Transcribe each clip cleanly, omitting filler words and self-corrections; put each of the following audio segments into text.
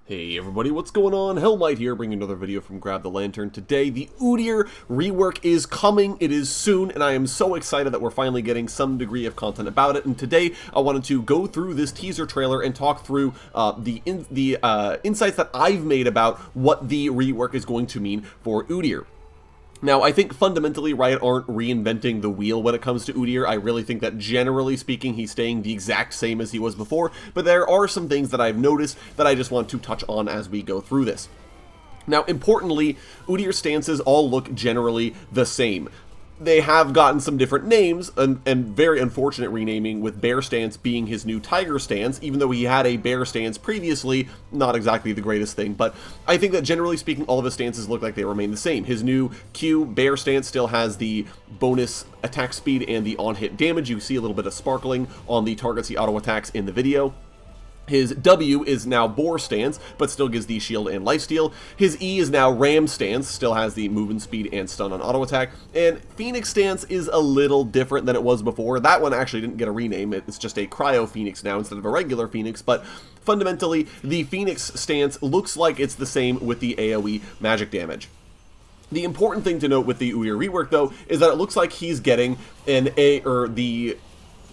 Hey everybody, what's going on? Hellmite here, bringing another video from Grab the Lantern. Today, the Udyr rework is coming. It is soon, and I am so excited that we're finally getting some degree of content about it. And today, I wanted to go through this teaser trailer and talk through the insights that I've made about what the rework is going to mean for Udyr. Now, I think fundamentally Riot aren't reinventing the wheel when it comes to Udyr. I really think that generally speaking, he's staying the exact same as he was before, but there are some things that I've noticed that I just want to touch on as we go through this. Now, importantly, Udyr's stances all look generally the same. They have gotten some different names, and very unfortunate renaming, with Bear Stance being his new Tiger Stance, even though he had a Bear Stance previously. Not exactly the greatest thing, but I think that generally speaking, all of his stances look like they remain the same. His new Q, Bear Stance, still has the bonus attack speed and the on-hit damage. You see a little bit of sparkling on the targets he auto-attacks in the video. His W is now Boar Stance, but still gives the shield and lifesteal. His E is now Ram Stance, still has the movement speed and stun on auto attack. And Phoenix Stance is a little different than it was before. That one actually didn't get a rename. It's just a Cryo Phoenix now instead of a regular Phoenix, but fundamentally, the Phoenix Stance looks like it's the same with the AoE magic damage. The important thing to note with the Udyr rework, though, is that it looks like he's getting the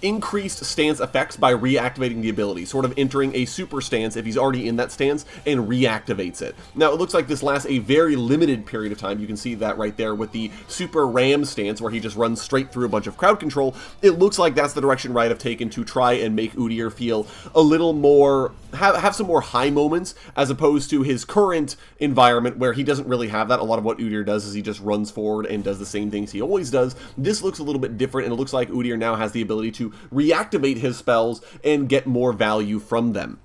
increased stance effects by reactivating the ability, sort of entering a super stance if he's already in that stance and reactivates it. Now, it looks like this lasts a very limited period of time. You can see that right there with the super Ram stance where he just runs straight through a bunch of crowd control. It looks like that's the direction Riot have taken to try and make Udyr feel a little more, have some more high moments, as opposed to his current environment where he doesn't really have that. A lot of what Udyr does is he just runs forward and does the same things he always does. This looks a little bit different, and it looks like Udyr now has the ability to reactivate his spells and get more value from them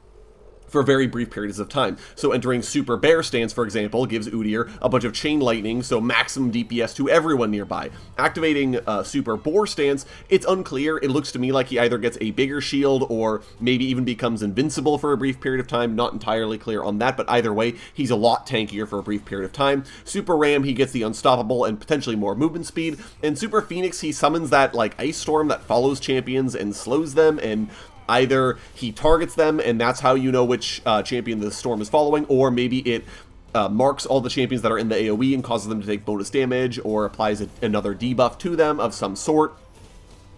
for very brief periods of time. So entering Super Bear Stance, for example, gives Udyr a bunch of Chain Lightning, so maximum DPS to everyone nearby. Activating Super Boar Stance, it's unclear. It looks to me like he either gets a bigger shield or maybe even becomes invincible for a brief period of time. Not entirely clear on that, but either way, he's a lot tankier for a brief period of time. Super Ram, he gets the Unstoppable and potentially more movement speed. And Super Phoenix, he summons that like Ice Storm that follows champions and slows them, and either he targets them, and that's how you know which champion the storm is following, or maybe it marks all the champions that are in the AoE and causes them to take bonus damage, or applies another debuff to them of some sort.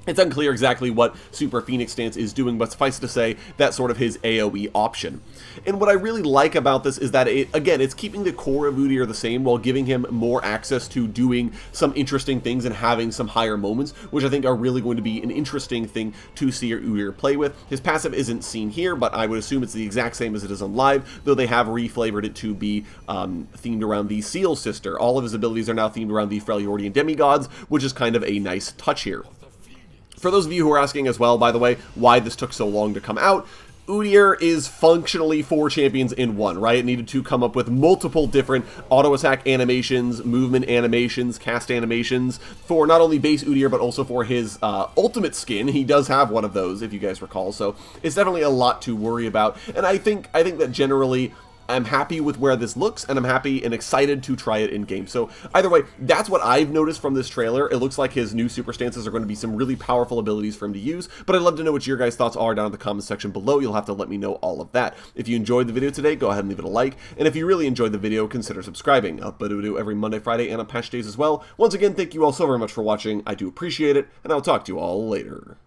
It's unclear exactly what Super Phoenix Stance is doing, but suffice to say, that's sort of his AoE option. And what I really like about this is that, it's keeping the core of Udyr the same while giving him more access to doing some interesting things and having some higher moments, which I think are really going to be an interesting thing to see Udyr play with. His passive isn't seen here, but I would assume it's the exact same as it is on live, though they have reflavored it to be themed around the Seal Sister. All of his abilities are now themed around the Freljordian demigods, which is kind of a nice touch here. For those of you who are asking as well, by the way, why this took so long to come out, Udyr is functionally 4 champions in one, right? It needed to come up with multiple different auto-attack animations, movement animations, cast animations for not only base Udyr, but also for his ultimate skin. He does have one of those, if you guys recall, so it's definitely a lot to worry about. And I think that generally, I'm happy with where this looks, and I'm happy and excited to try it in-game. So either way, that's what I've noticed from this trailer. It looks like his new super stances are going to be some really powerful abilities for him to use, but I'd love to know what your guys' thoughts are down in the comments section below. You'll have to let me know all of that. If you enjoyed the video today, go ahead and leave it a like, and if you really enjoyed the video, consider subscribing. I'll upload a video every Monday, Friday, and on patch days as well. Once again, thank you all so very much for watching. I do appreciate it, and I'll talk to you all later.